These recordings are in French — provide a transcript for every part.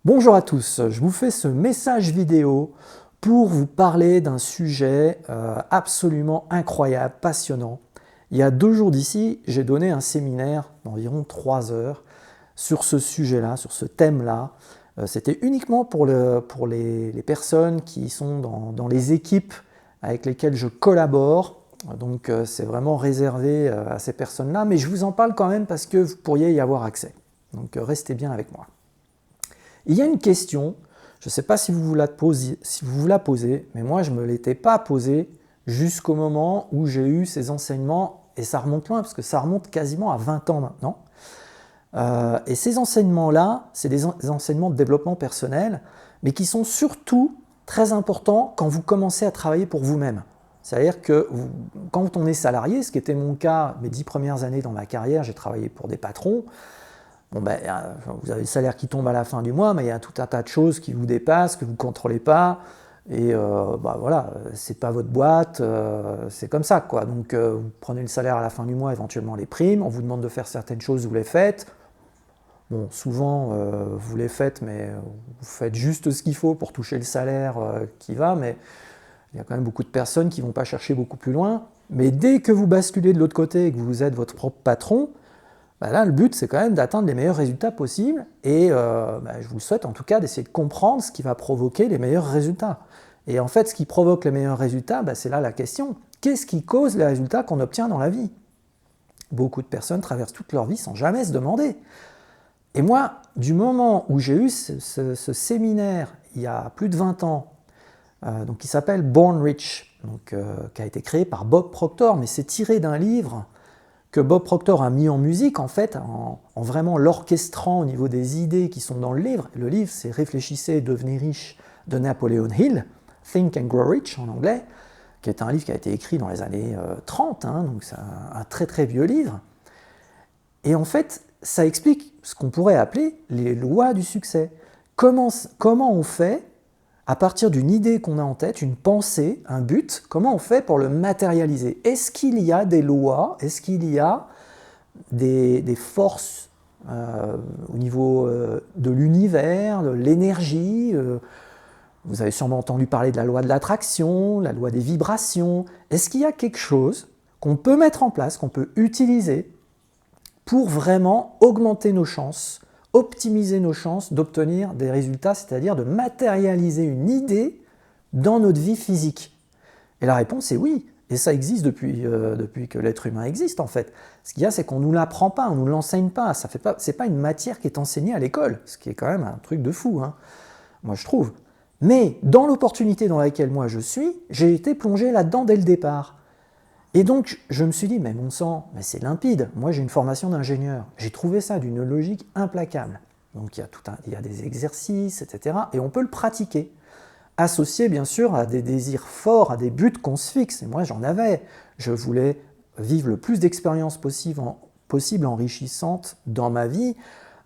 Bonjour à tous, je vous fais ce message vidéo pour vous parler d'un sujet absolument incroyable, passionnant. Il y a 2 jours d'ici, j'ai donné un séminaire d'environ 3 heures sur ce sujet-là, sur ce thème-là. C'était uniquement pour les personnes qui sont dans les équipes avec lesquelles je collabore. Donc c'est vraiment réservé à ces personnes-là, mais je vous en parle quand même parce que vous pourriez y avoir accès. Donc restez bien avec moi. Il y a une question, je ne sais pas si vous vous la posez, mais moi je ne me l'étais pas posée jusqu'au moment où j'ai eu ces enseignements, et ça remonte loin, parce que ça remonte quasiment à 20 ans maintenant. Et ces enseignements-là, c'est des enseignements de développement personnel, mais qui sont surtout très importants quand vous commencez à travailler pour vous-même. C'est-à-dire que quand on est salarié, ce qui était mon cas mes 10 premières années dans ma carrière, j'ai travaillé pour des patrons. Bon ben, vous avez le salaire qui tombe à la fin du mois, mais il y a tout un tas de choses qui vous dépassent, que vous ne contrôlez pas, et voilà, c'est pas votre boîte, c'est comme ça, quoi. Donc vous prenez le salaire à la fin du mois, éventuellement les primes, on vous demande de faire certaines choses, vous les faites. Bon, souvent vous les faites, mais vous faites juste ce qu'il faut pour toucher le salaire qui va, mais il y a quand même beaucoup de personnes qui ne vont pas chercher beaucoup plus loin. Mais dès que vous basculez de l'autre côté et que vous êtes votre propre patron, bah là, le but, c'est quand même d'atteindre les meilleurs résultats possibles, et je vous souhaite en tout cas d'essayer de comprendre ce qui va provoquer les meilleurs résultats. Et en fait, ce qui provoque les meilleurs résultats, c'est là la question. Qu'est-ce qui cause les résultats qu'on obtient dans la vie? Beaucoup de personnes traversent toute leur vie sans jamais se demander. Et moi, du moment où j'ai eu ce séminaire, il y a plus de 20 ans, donc qui s'appelle Born Rich, qui a été créé par Bob Proctor, mais c'est tiré d'un livre que Bob Proctor a mis en musique, en fait, en vraiment l'orchestrant au niveau des idées qui sont dans le livre. Le livre, c'est Réfléchissez et devenez riche de Napoleon Hill, Think and Grow Rich en anglais, qui est un livre qui a été écrit dans les années 30, donc c'est un très très vieux livre. Et en fait, ça explique ce qu'on pourrait appeler les lois du succès. Comment on fait, à partir d'une idée qu'on a en tête, une pensée, un but, comment on fait pour le matérialiser? Est-ce qu'il y a des lois? Est-ce qu'il y a des forces au niveau de l'univers, de l'énergie? Vous avez sûrement entendu parler de la loi de l'attraction, la loi des vibrations. Est-ce qu'il y a quelque chose qu'on peut mettre en place, qu'on peut utiliser pour vraiment augmenter nos chances, optimiser nos chances d'obtenir des résultats, c'est-à-dire de matérialiser une idée dans notre vie physique? Et la réponse est oui, et ça existe depuis que l'être humain existe en fait. Ce qu'il y a, c'est qu'on ne nous l'apprend pas, on ne nous l'enseigne pas, ce n'est pas une matière qui est enseignée à l'école, ce qui est quand même un truc de fou, moi je trouve. Mais dans l'opportunité dans laquelle moi je suis, j'ai été plongé là-dedans dès le départ. Et donc, je me suis dit, mais mon sang, mais c'est limpide. Moi, j'ai une formation d'ingénieur. J'ai trouvé ça d'une logique implacable. Donc, il y a des exercices, etc. Et on peut le pratiquer. Associé, bien sûr, à des désirs forts, à des buts qu'on se fixe. Et moi, j'en avais. Je voulais vivre le plus d'expériences possible enrichissantes dans ma vie,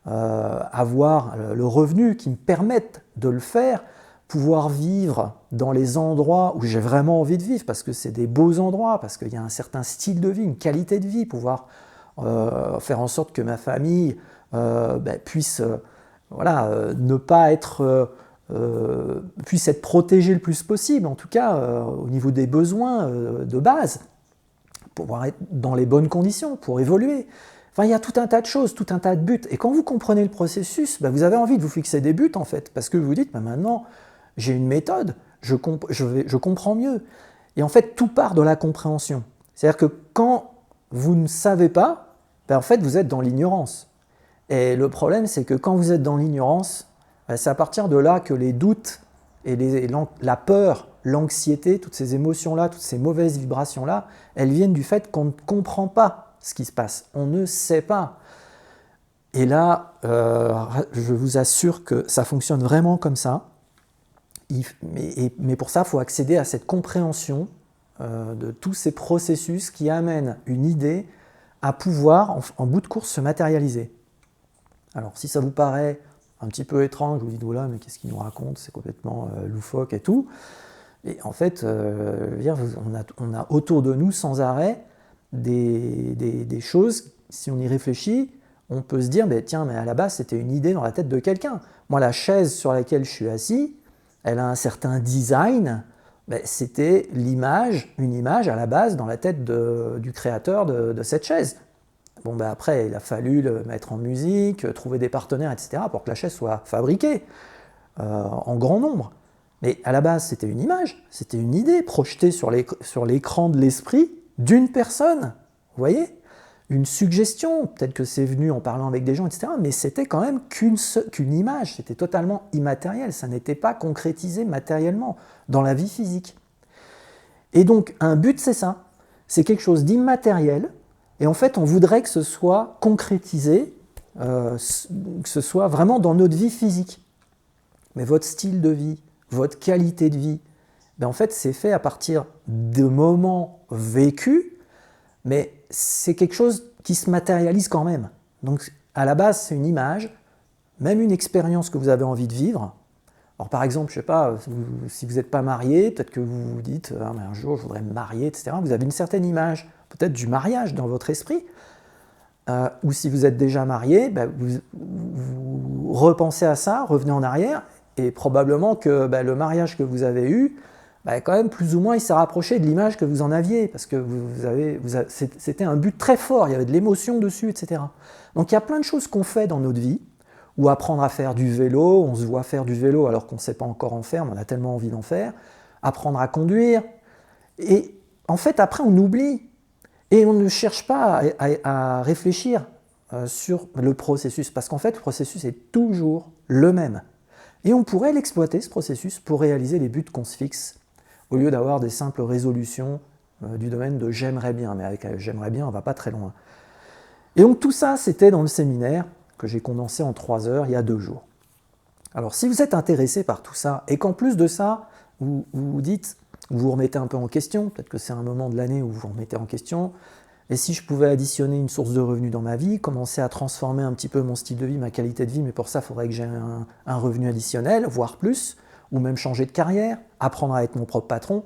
avoir le revenu qui me permette de le faire, pouvoir vivre dans les endroits où j'ai vraiment envie de vivre, parce que c'est des beaux endroits, parce qu'il y a un certain style de vie, une qualité de vie, pouvoir faire en sorte que ma famille puisse ne pas être, puisse être protégée le plus possible, en tout cas au niveau des besoins de base, pouvoir être dans les bonnes conditions, pour évoluer. Enfin, il y a tout un tas de choses, tout un tas de buts. Et quand vous comprenez le processus, vous avez envie de vous fixer des buts, en fait, parce que vous vous dites, maintenant, j'ai une méthode, je comprends mieux. Et en fait, tout part de la compréhension. C'est-à-dire que quand vous ne savez pas, en fait, vous êtes dans l'ignorance. Et le problème, c'est que quand vous êtes dans l'ignorance, c'est à partir de là que les doutes et la peur, l'anxiété, toutes ces émotions-là, toutes ces mauvaises vibrations-là, elles viennent du fait qu'on ne comprend pas ce qui se passe. On ne sait pas. Et là, je vous assure que ça fonctionne vraiment comme ça. Mais pour ça, il faut accéder à cette compréhension de tous ces processus qui amènent une idée à pouvoir, en bout de course, se matérialiser. Alors, si ça vous paraît un petit peu étrange, vous dites, voilà, mais qu'est-ce qu'il nous raconte? C'est complètement loufoque et tout. Et en fait, on a autour de nous sans arrêt des choses, si on y réfléchit, on peut se dire, mais tiens, mais à la base, c'était une idée dans la tête de quelqu'un. Moi, la chaise sur laquelle je suis assis, elle a un certain design, ben, c'était une image à la base dans la tête du créateur de cette chaise. Bon, ben après, il a fallu le mettre en musique, trouver des partenaires, etc., pour que la chaise soit fabriquée en grand nombre. Mais à la base, c'était une image, c'était une idée projetée sur l'écran de l'esprit d'une personne. Vous voyez? Une suggestion, peut-être que c'est venu en parlant avec des gens, etc., mais c'était quand même qu'une image, c'était totalement immatériel, ça n'était pas concrétisé matériellement dans la vie physique. Et donc, un but, c'est ça, c'est quelque chose d'immatériel, et en fait, on voudrait que ce soit concrétisé, que ce soit vraiment dans notre vie physique. Mais votre style de vie, votre qualité de vie, ben en fait, c'est fait à partir de moments vécus, mais c'est quelque chose qui se matérialise quand même. Donc, à la base, c'est une image, même une expérience que vous avez envie de vivre. Alors, par exemple, je ne sais pas, si vous n'êtes pas marié, peut-être que vous vous dites ah, mais un jour, je voudrais me marier, etc. Vous avez une certaine image, peut-être du mariage dans votre esprit. Ou si vous êtes déjà marié, ben, vous repensez à ça, revenez en arrière, et probablement que ben, le mariage que vous avez eu, ben, quand même, plus ou moins, il s'est rapproché de l'image que vous en aviez, parce que c'était un but très fort, il y avait de l'émotion dessus, etc. Donc il y a plein de choses qu'on fait dans notre vie, ou apprendre à faire du vélo, on se voit faire du vélo alors qu'on ne sait pas encore en faire, mais on a tellement envie d'en faire, apprendre à conduire, et en fait, après, on oublie, et on ne cherche pas à réfléchir sur le processus, parce qu'en fait, le processus est toujours le même. Et on pourrait l'exploiter, ce processus, pour réaliser les buts qu'on se fixe, au lieu d'avoir des simples résolutions du domaine de « j'aimerais bien », mais avec « j'aimerais bien », on ne va pas très loin. Et donc tout ça, c'était dans le séminaire que j'ai condensé en 3 heures, il y a 2 jours. Alors si vous êtes intéressé par tout ça, et qu'en plus de ça, vous vous dites, vous vous remettez un peu en question, peut-être que c'est un moment de l'année où vous vous remettez en question, et si je pouvais additionner une source de revenus dans ma vie, commencer à transformer un petit peu mon style de vie, ma qualité de vie, mais pour ça, il faudrait que j'ai un revenu additionnel, voire plus, ou même changer de carrière, apprendre à être mon propre patron,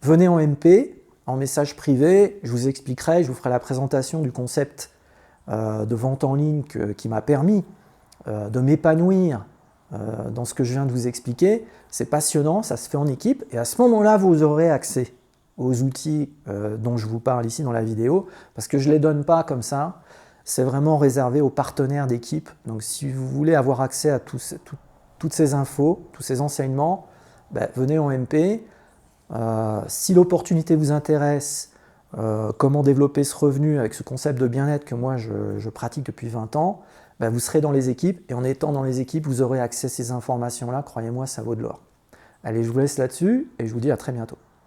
venez en MP, en message privé, je vous expliquerai, je vous ferai la présentation du concept de vente en ligne qui m'a permis de m'épanouir dans ce que je viens de vous expliquer. C'est passionnant, ça se fait en équipe, et à ce moment-là, vous aurez accès aux outils dont je vous parle ici dans la vidéo, parce que je ne les donne pas comme ça, c'est vraiment réservé aux partenaires d'équipe. Donc si vous voulez avoir accès à toutes ces infos, tous ces enseignements, ben, venez en MP. Si l'opportunité vous intéresse, comment développer ce revenu avec ce concept de bien-être que moi je pratique depuis 20 ans, ben, vous serez dans les équipes, et en étant dans les équipes, vous aurez accès à ces informations-là, croyez-moi, ça vaut de l'or. Allez, je vous laisse là-dessus, et je vous dis à très bientôt.